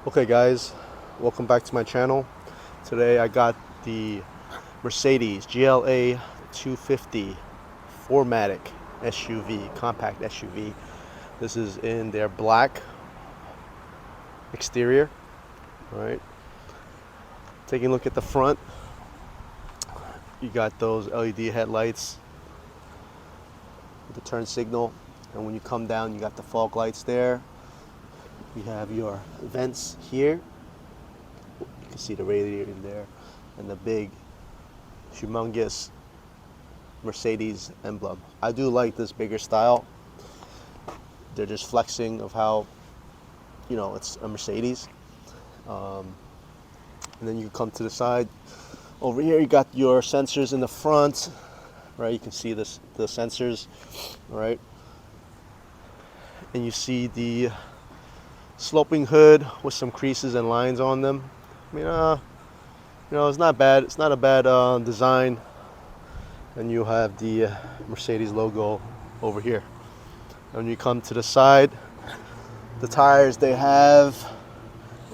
Okay guys, welcome back to my channel. Today I got the Mercedes GLA 250 4MATIC SUV, compact SUV. This is in their black exterior. All right. Taking a look at the front, you got those LED headlights with the turn signal, and when you come down you got the fog lights there. You have your vents here. You can see the radiator in there and the big humongous Mercedes emblem. I do like this bigger style. They're just flexing of how, it's a Mercedes. And then you come to the side. Over here, you got your sensors in the front, right? You can see the sensors, right? And you see the sloping hood with some creases and lines on them. I mean, it's not bad. It's not a bad design. And you have the Mercedes logo over here. And when you come to the side, the tires they have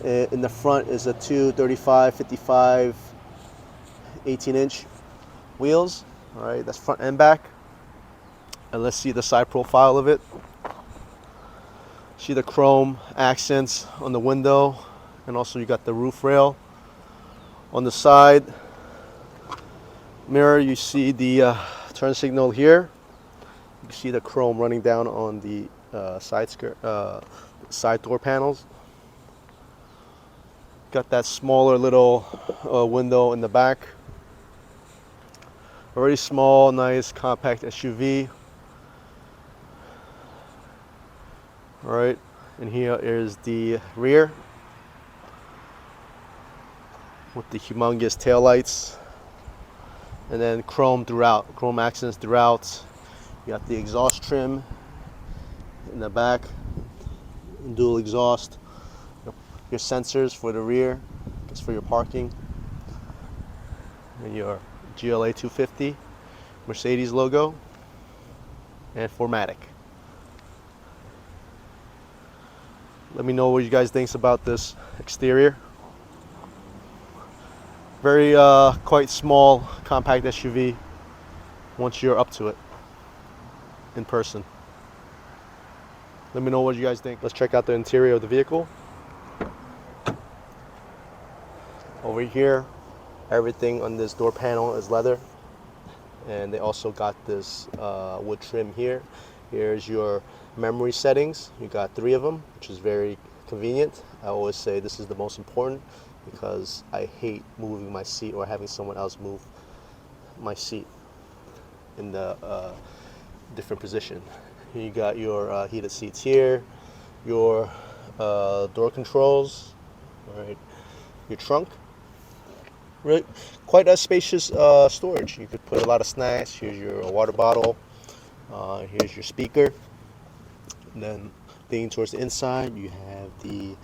in the front is a 235, 55, 18-inch wheels. All right, that's front and back. And let's see the side profile of it. See the chrome accents on the window, and also you got the roof rail on the side mirror. You see the turn signal here. You see the chrome running down on the side door panels. Got that smaller little window in the back. Very small, nice, compact SUV. All right, and here is the rear with the humongous taillights, and then chrome throughout, chrome accents throughout. You got the exhaust trim in the back, dual exhaust. Your sensors for the rear, just for your parking, and your GLA 250 Mercedes logo, and 4MATIC. Let me know what you guys think about this exterior. Very quite small, compact SUV once you're up to it in person. Let me know what you guys think. Let's check out the interior of the vehicle. Over here, everything on this door panel is leather, and they also got this wood trim here. Here's your memory settings. You got 3 of them, which is very convenient. I always say this is the most important because I hate moving my seat or having someone else move my seat in the different position. You got your heated seats here, your door controls, all right, your trunk. Really, quite a spacious storage. You could put a lot of snacks. Here's your water bottle. Here's your speaker. And then leaning towards the inside, you have the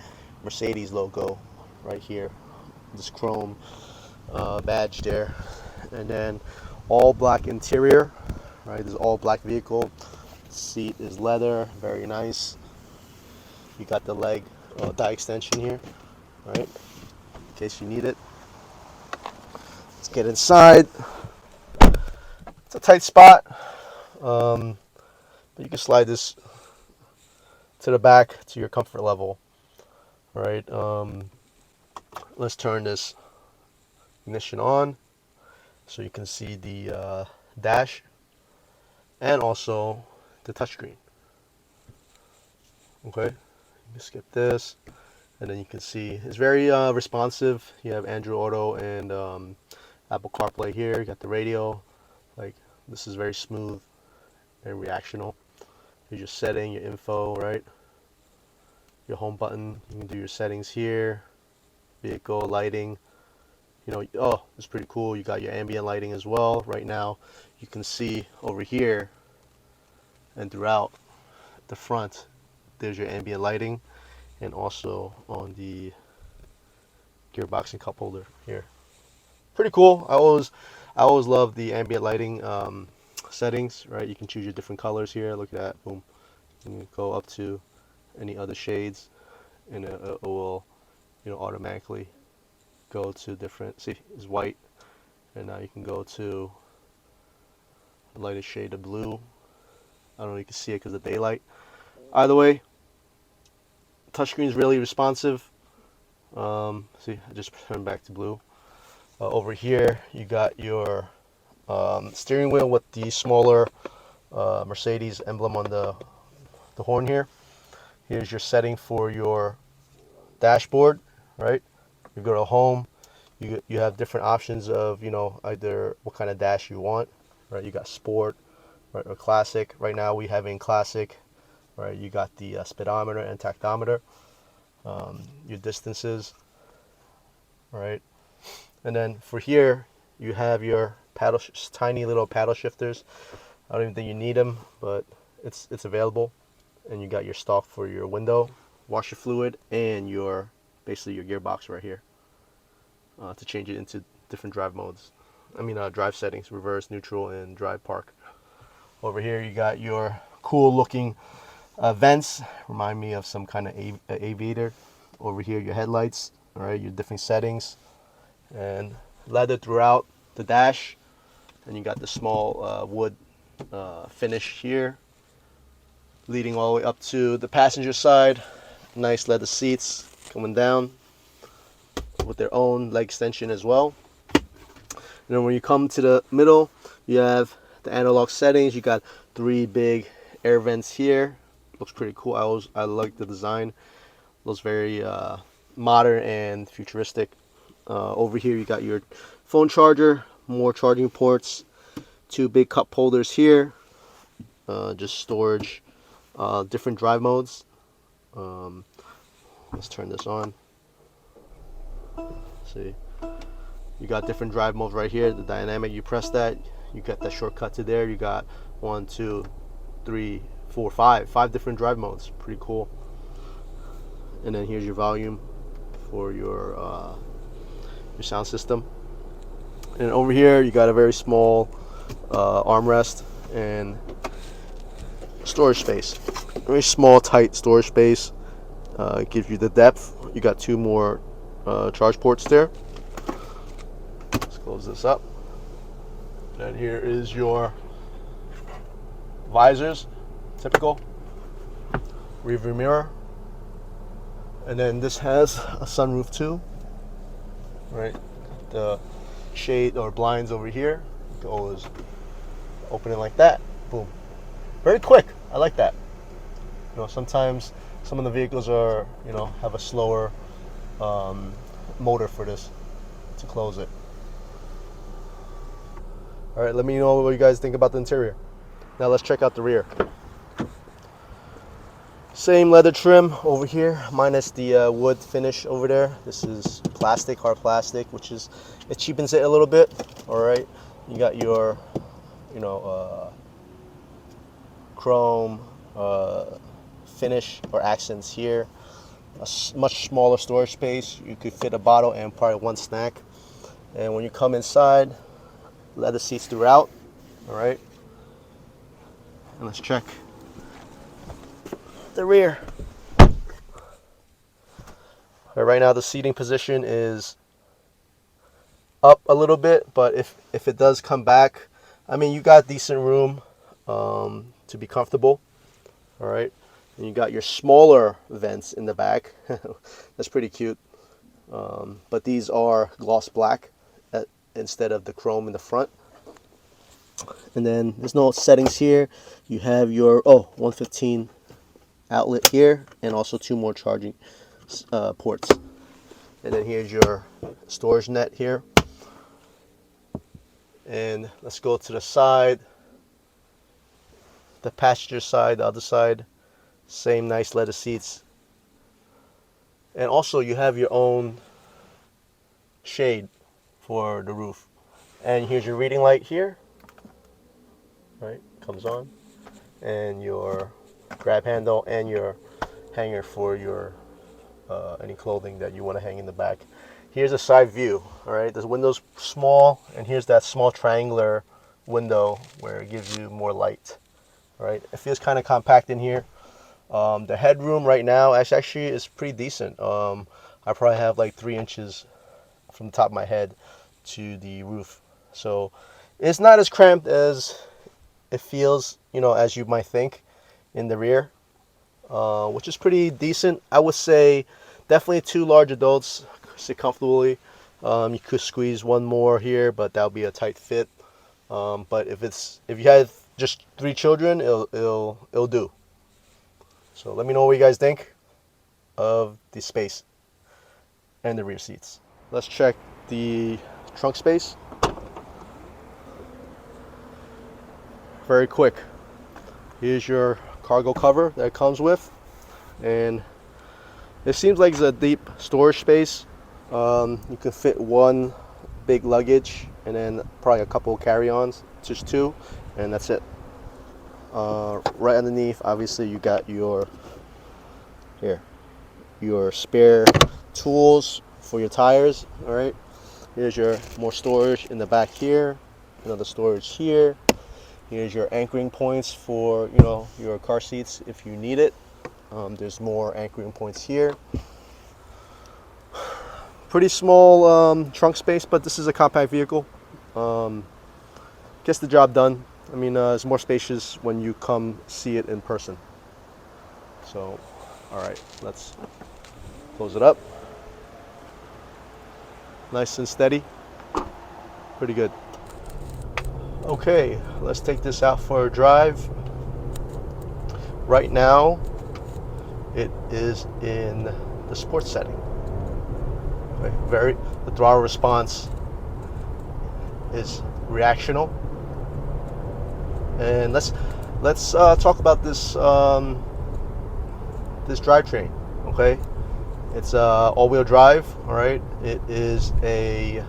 Mercedes logo right here. This chrome badge there. And then all black interior, right? This is all black vehicle. Seat is leather, very nice. You got the leg thigh extension here, right? In case you need it. Let's get inside. It's a tight spot, but you can slide this to the back to your comfort level. All right, let's turn this ignition on so you can see the dash and also the touchscreen. Okay, you can skip this, and then you can see it's very responsive. You have Android Auto and Apple CarPlay here. You got the radio. Like, this is very smooth and reactional. Here's your setting, your info, right? Your home button. You can do your settings here. Vehicle lighting. Oh, it's pretty cool. You got your ambient lighting as well. Right now, you can see over here and throughout the front, there's your ambient lighting, and also on the gearbox and cup holder here. Pretty cool. I always love the ambient lighting settings, right? You can choose your different colors here. Look at that, boom. You can go up to any other shades, and it will automatically go to different. See, it's white, and now you can go to a lighter shade of blue. I don't know if you can see it because of daylight. Either way, touchscreen is really responsive. See, I just turned back to blue. Over here, you got your steering wheel with the smaller Mercedes emblem on the horn here. Here's your setting for your dashboard, right? You go to home, you have different options of, either what kind of dash you want, right? You got sport, right, or classic. Right now we have in classic, right? You got the speedometer and tachometer, your distances, right? And then for here, you have your tiny little paddle shifters. I don't even think you need them, but it's available. And you got your stalk for your window, washer fluid, and basically your gearbox right here to change it into different drive modes. Drive settings: reverse, neutral, and drive park. Over here, you got your cool looking vents. Remind me of some kind of aviator. Over here, your headlights. All right, your different settings, and leather throughout the dash. And you got the small wood finish here, leading all the way up to the passenger side. Nice leather seats coming down with their own leg extension as well. And then when you come to the middle, you have the analog settings. You got 3 big air vents here. Looks pretty cool. I like the design. Looks very modern and futuristic. Over here you got your phone charger, more charging ports, 2 big cup holders here, just storage, different drive modes. Let's turn this on. See, you got different drive modes right here. The dynamic, you press that, you got that shortcut to there. You got 1, 2, 3, 4, 5 different drive modes. Pretty cool. And then here's your volume for your sound system. And over here you got a very small armrest and storage space. Very small, tight storage space. It gives you the depth. You got 2 more charge ports there. Let's close this up. And here is your visors, typical rearview mirror. And then this has a sunroof too, right? The shade or blinds over here. You can always open it like that. Boom. Very quick. I like that. Sometimes some of the vehicles are, have a slower motor for this to close it. All right, let me know what you guys think about the interior. Now let's check out the rear. Same leather trim over here, minus the wood finish over there. This is plastic, hard plastic, it cheapens it a little bit. All right, you got your, chrome finish or accents here. A much smaller storage space. You could fit a bottle and probably 1 snack. And when you come inside, leather seats throughout. All right, and let's check the rear. Right now the seating position is up a little bit, but if it does come back, you got decent room to be comfortable. All right, and you got your smaller vents in the back. That's pretty cute. But these are gloss black instead of the chrome in the front. And then there's no settings here. You have your 115 outlet here, and also 2 more charging ports. And then here's your storage net here. And let's go to the side, the passenger side, the other side. Same nice leather seats. And also you have your own shade for the roof. And here's your reading light here, right? Comes on. And your grab handle and your hanger for your any clothing that you want to hang in the back. Here's a side view. All right, the window's small, and here's that small triangular window where it gives you more light. All right, it feels kind of compact in here. The headroom right now actually is pretty decent. I probably have like 3 inches from the top of my head to the roof. So it's not as cramped as it feels, as you might think in the rear, which is pretty decent. I would say definitely 2 large adults sit comfortably. You could squeeze one more here, but that would be a tight fit. But if you had just 3 children, it'll do. So let me know what you guys think of the space and the rear seats. Let's check the trunk space. Very quick. Here's your cargo cover that it comes with, and it seems like it's a deep storage space. You can fit one big luggage and then probably a couple carry-ons, just 2, and that's it. Right underneath, obviously, you got your spare tools for your tires. All right, here's your more storage in the back here, another storage here. Here's your anchoring points for your car seats if you need it. There's more anchoring points here. Pretty small trunk space, but this is a compact vehicle. Gets the job done. I mean, it's more spacious when you come see it in person. So, all right, let's close it up. Nice and steady. Pretty good. Okay, let's take this out for a drive. Right now, it is in the sports setting. Okay, the throttle response is reactional. And let's talk about this this drivetrain. Okay, it's all-wheel drive. All right, it is a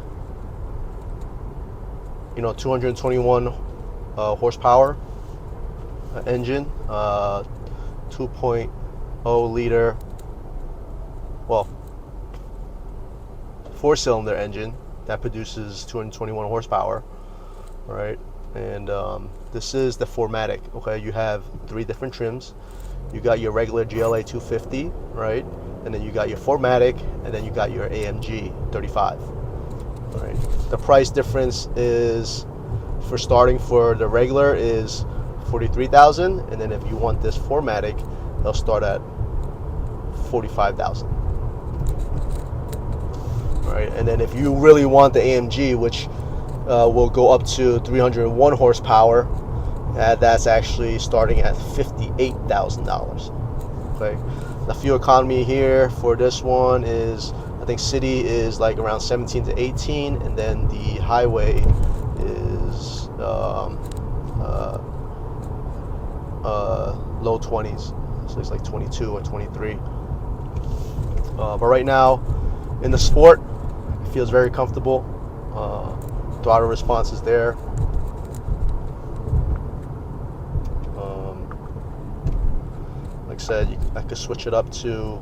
221 horsepower engine, 2.0 liter, well, 4-cylinder engine that produces 221 horsepower, right? And this is the 4MATIC. Okay, you have 3 different trims. You got your regular GLA 250, right? And then you got your 4MATIC, and then you got your AMG 35. All right. The price difference is, for starting for the regular, is $43,000, and then if you want this 4MATIC, they'll start at $45,000. All right, and then if you really want the AMG, which will go up to 301 horsepower, that's actually starting at $58,000. Okay, the fuel economy here for this one is, I think city is like around 17 to 18, and then the highway is low 20s, so it's like 22 or 23. But right now, in the Sport, it feels very comfortable. Throttle response is there. Like I said, I could switch it up to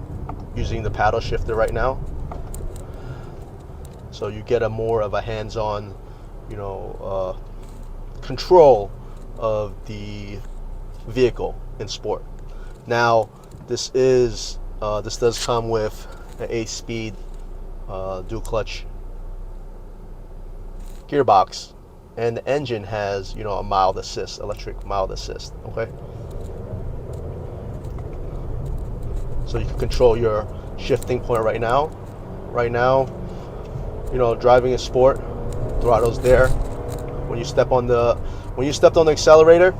using the paddle shifter right now, so you get a more of a hands-on, control of the vehicle in Sport. Now, this does come with an 8-speed dual clutch gearbox, and the engine has a mild assist, electric mild assist. Okay, so you can control your shifting point right now. Driving a Sport, throttle's there. When you stepped on the accelerator,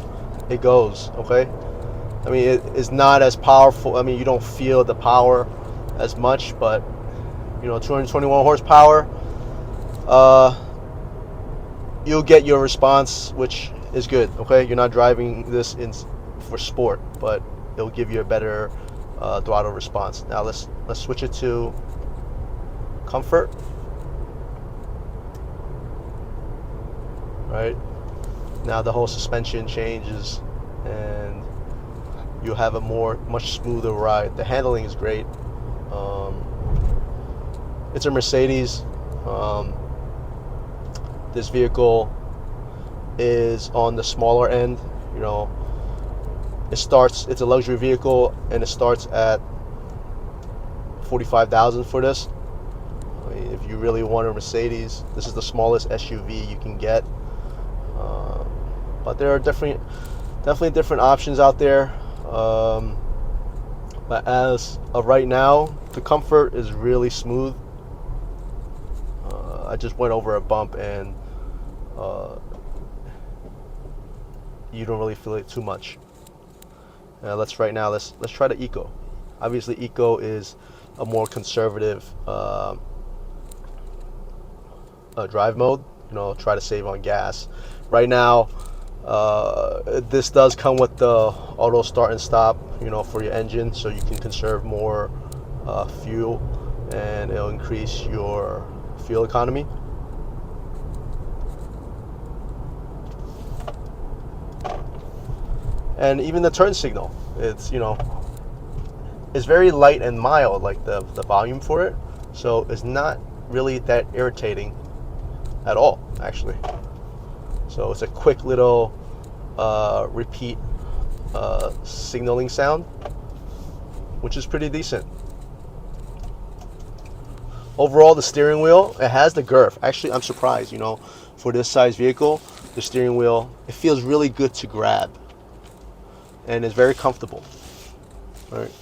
it goes. Okay, I mean, it is not as powerful. I mean, you don't feel the power as much, but 221 horsepower, you'll get your response, which is good. Okay, you're not driving this for Sport, but it'll give you a better throttle response. Now let's switch it to comfort. Right now, the whole suspension changes, and you'll have a much smoother ride. The handling is great. It's a Mercedes. This vehicle is on the smaller end. It's a luxury vehicle, and it starts at $45,000 for this. I mean, if you really want a Mercedes, this is the smallest SUV you can get. But there are definitely different options out there. But as of right now, the comfort is really smooth. I just went over a bump and you don't really feel it too much. Let's try the Eco. Obviously, Eco is a more conservative drive mode. Try to save on gas. Right now, this does come with the auto start and stop, for your engine, so you can conserve more fuel, and it'll increase your fuel economy. And even the turn signal, it's very light and mild, like the volume for it, so it's not really that irritating at all, actually. So it's a quick little repeat signaling sound, which is pretty decent. Overall, the steering wheel, it has the girth. Actually, I'm surprised, for this size vehicle, the steering wheel, it feels really good to grab, and it's very comfortable. All right.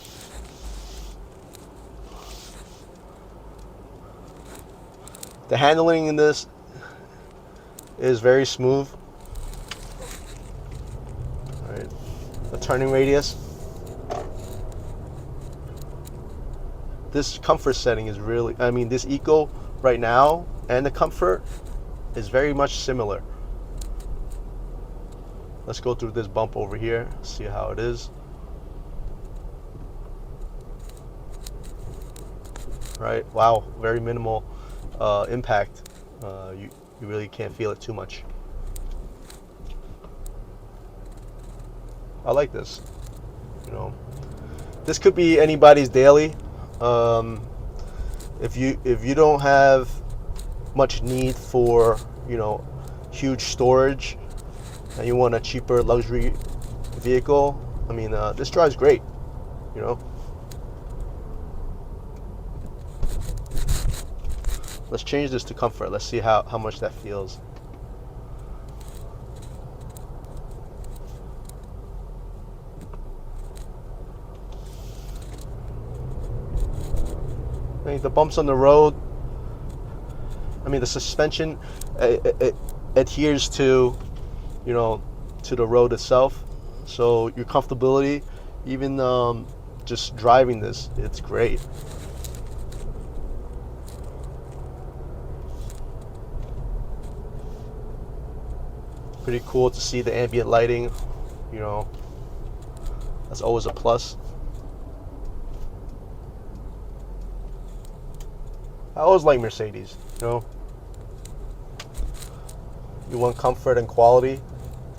The handling in this is very smooth. All right. The turning radius. This comfort setting is really, this Eco right now and the comfort is very much similar. Let's go through this bump over here, see how it is. Right, wow, very minimal impact. You really can't feel it too much. I like this. This could be anybody's daily. If you don't have much need for huge storage and you want a cheaper luxury vehicle, this drives great. Let's change this to comfort. Let's see how much that feels. The bumps on the road, the suspension it adheres to to the road itself, so your comfortability, even just driving this, it's great. Pretty cool to see the ambient lighting, that's always a plus. I always like Mercedes, You want comfort and quality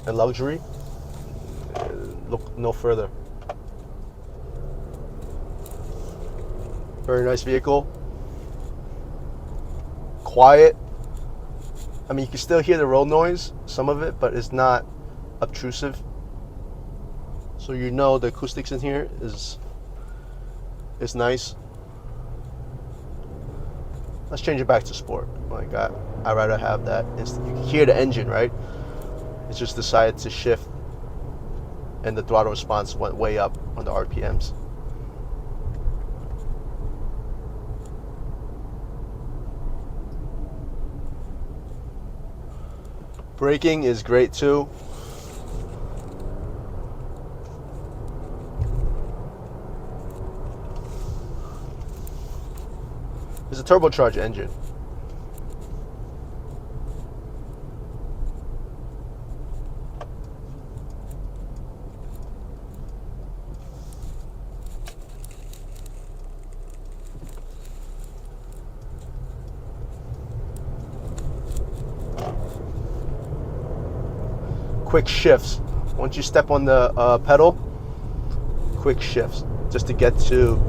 and luxury, look no further. Very nice vehicle. Quiet. You can still hear the road noise, some of it, but it's not obtrusive. So the acoustics in here is nice. Let's change it back to sport. I'd rather have that. You can hear the engine, right? It just decided to shift, and the throttle response went way up on the RPMs. Braking is great too. It's a turbocharged engine. Quick shifts. Once you step on the pedal, quick shifts just to get to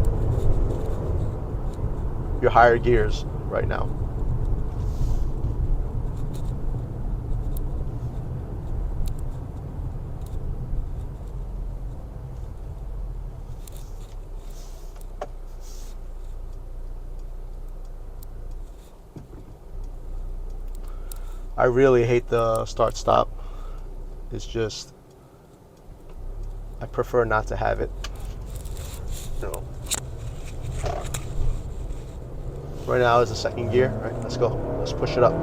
your higher gears right now. I really hate the start stop. It's just, I prefer not to have it. You know. Right now is the second gear. All right, let's go. Let's push it up.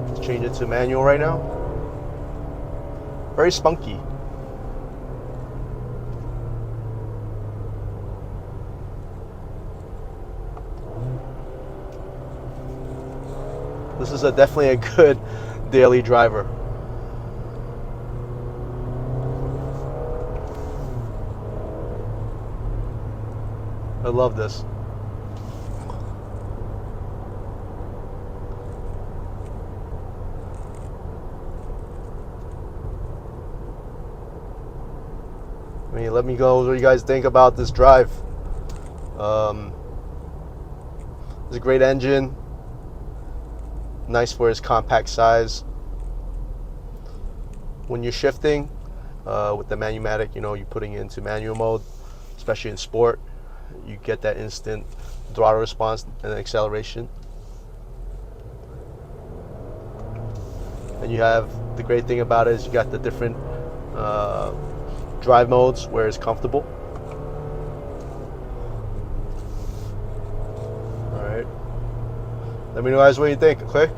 Let's change it to manual right now. Very spunky. This is definitely a good daily driver. I love this. I mean, let me know what you guys think about this drive. It's a great engine. Nice for its compact size. When you're shifting with the Manumatic, you know, you're putting it into manual mode, especially in sport, you get that instant throttle response and acceleration. And you have, the great thing about it is you got the different drive modes where it's comfortable. All right. Let me know guys what you think, okay?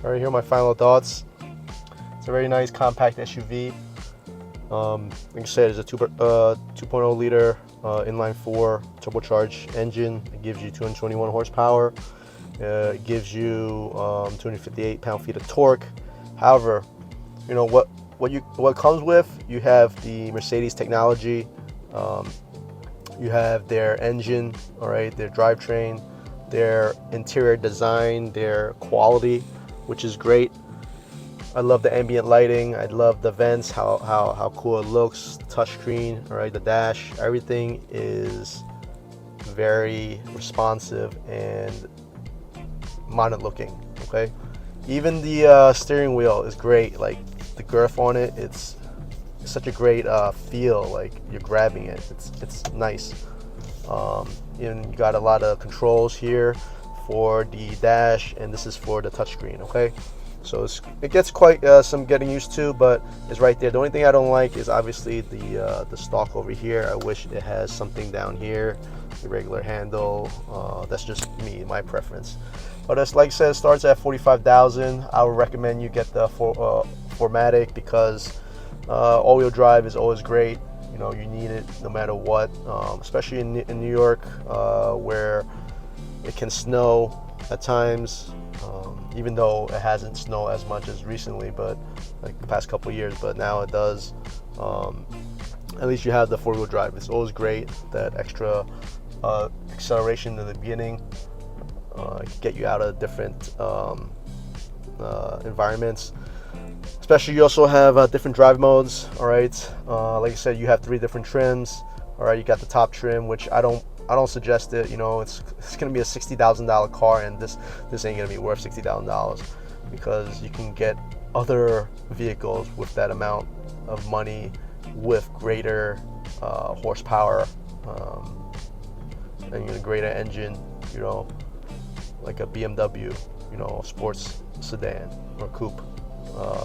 All right, here are my final thoughts. It's a very nice compact SUV. Like I said, it's a 2.0 liter inline 4 turbocharged engine. It gives you 221 horsepower. It gives you 258 pound-feet of torque. However, you know what comes with, you have the Mercedes technology. You have their engine, all right, their drivetrain, their interior design, their quality, which is great. I love the ambient lighting. I love the vents, how cool it looks. The touchscreen, all right, the dash, everything is very responsive and modern looking. Okay, even the steering wheel is great. Like the girth on it, it's such a great feel. Like you're grabbing it. It's nice. And you got a lot of controls here for the dash, and this is for the touchscreen. Okay. So it gets quite some getting used to, but it's right there. The only thing I don't like is obviously the stalk over here. I wish it has something down here, the regular handle. That's just me, my preference. But as like I said, it starts at $45,000. I would recommend you get the 4MATIC because all-wheel drive is always great. You know, you need it no matter what, especially in New York where it can snow at times. Even though it hasn't snowed as much as recently, but like the past couple of years, but now it does. At least you have the four-wheel drive. It's always great, that extra acceleration in the beginning, get you out of different environments. Especially you also have different drive modes, all right? Like I said, you have 3 different trims, all right? You got the top trim, which I don't suggest it. You know, it's gonna be a $60,000 car, and this ain't gonna be worth $60,000 because you can get other vehicles with that amount of money with greater horsepower and a greater engine. You know, like a BMW, you know, sports sedan or coupe.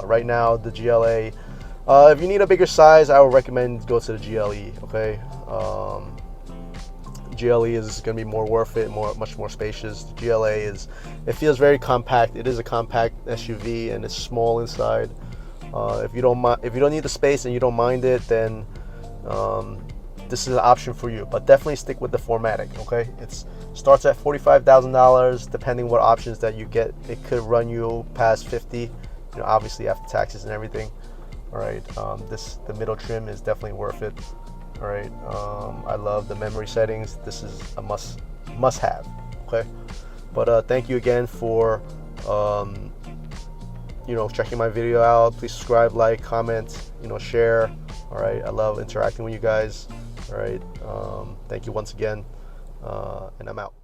Right now, the GLA. If you need a bigger size, I would recommend go to the GLE. Okay. GLE is going to be more worth it, much more spacious. The GLA it feels very compact. It is a compact SUV and it's small inside. If you don't need the space and you don't mind it, then this is an option for you. But definitely stick with the 4MATIC. Okay, it starts at $45,000. Depending what options that you get, it could run you past 50. You know, obviously after taxes and everything. All right, the middle trim is definitely worth it. All right, I love the memory settings. This is a must have. Okay, but thank you again for you know, checking my video out. Please subscribe, like, comment, you know, share. All right, I love interacting with you guys. All right, thank you once again, and I'm out.